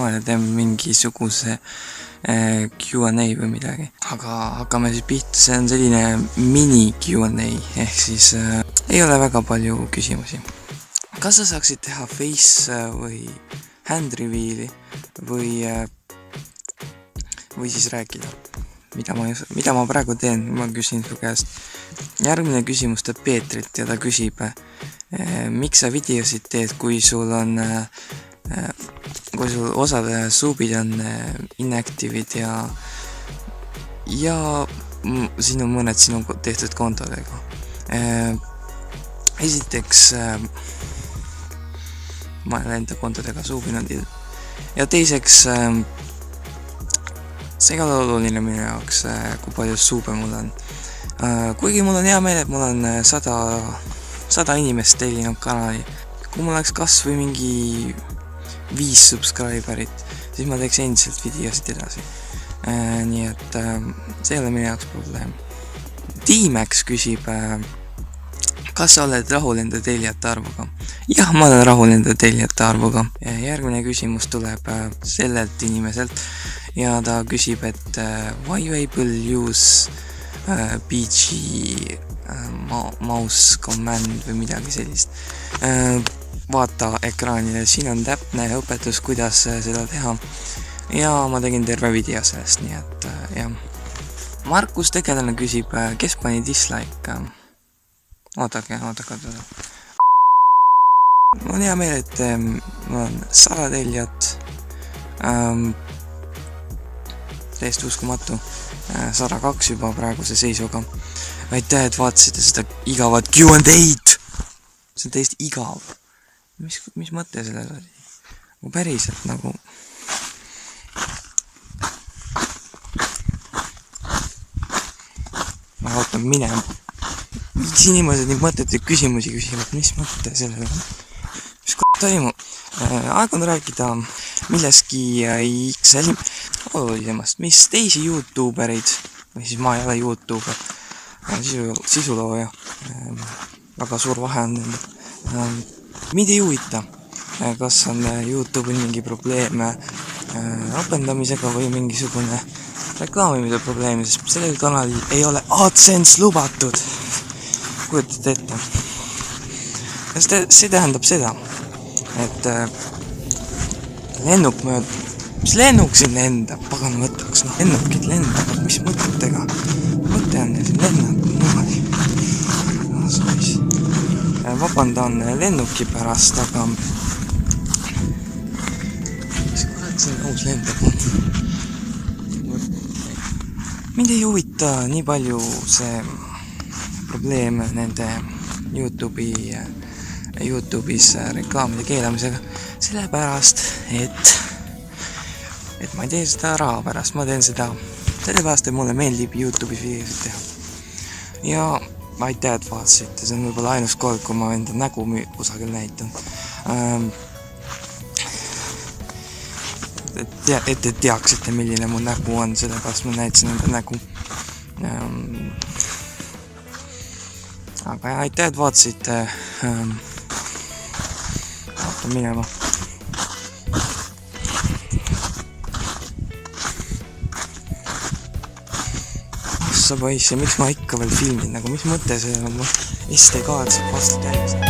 Ja teeme mingisuguse Q&A või midagi. Aga hakkame siis pihta, see on selline mini Q&A, ehk siis ei ole väga palju küsimusi. Kas sa saaksid teha face või hand reveal'i või siis rääkida? Mida ma praegu teen? Ma küsin su käest. Järgmine küsimus teeb Peetrit ja ta küsib, miks sa videosid teed, kui sul osad suubid on inactive'id ja siin on mõned sinu tehtud kontodega. Esiteks ma olen enda kontodega suubinud ja teiseks see ei ole oluline minu jaoks, kui palju suube mul on. Kuigi mul on hea meel, et mul on 100 inimest tellinud kanali. Kui mul oleks kas või mingi 5 subscriberit, siis ma teeks endiselt videosid edasi. Nii et see ei ole minu jaoks probleem. T-Max küsib, kas sa oled rahul enda tellijate arvuga? Jah, ma olen rahul enda tellijate arvuga. Järgmine küsimus tuleb sellelt inimeselt ja ta küsib, et why you able use PG mouse command või midagi sellist. Vaata ekraanile, siin on täpne õpetus, kuidas seda teha ja ma tegin terve video sellest, nii et jah. Markus Tegelane küsib, kes pani dislike? Oodake. Mul on hea meel, et mul on 100 tellijat. Täiesti uskumatu. 102 juba praeguse seisuga. Aitäh, et vaatasite seda igavat Q&A-d! See on täiesti igav. Mis mõte sellel oli? Päriselt nagu... Ma ootan minema. Miks inimesed nii mõttetuid küsimusi küsivad? Mis mõte sellel on? Mis toimub? Aeg on rääkida milleski XL olulisemast. Mis teisi YouTubereid, või siis ma ei ole YouTuber, sisulooja. Väga suur vahe on nende. Mind ei huvita, kas on YouTube'il mingi probleem rapendamisega või mingisugune reklaamimise probleem, sest sellel kanalil ei ole AdSense lubatud. Kujutate ette. See tähendab seda, et lennuk mööda, mis lennuk siin lendab, pagan mõtleks, lennukid lendavad, mis mõtetega? Mõte on siin lennuk, niimoodi. Vabandan lennuki pärast, aga mis kurat see aus lendab on? Mind ei huvita nii palju see probleem nende YouTube'is reklaamide keelamisega, sellepärast, et ma ei tee seda raha pärast, ma teen seda sellepärast, et mulle meeldib YouTube'is videosid teha. Ja aitäh, et vaatasite, see on võib-olla ainus kord, kui ma enda nägu kusagil näitan. Et te teaksite, milline mu nägu on, sellepärast ma näitasin enda nägu. Aga aitäh, et vaatasite. Vaatan minema. Sa poisse, miks ma ikka veel filmin, nagu mis mõte see on, SD-kaard saab vastu täiesti.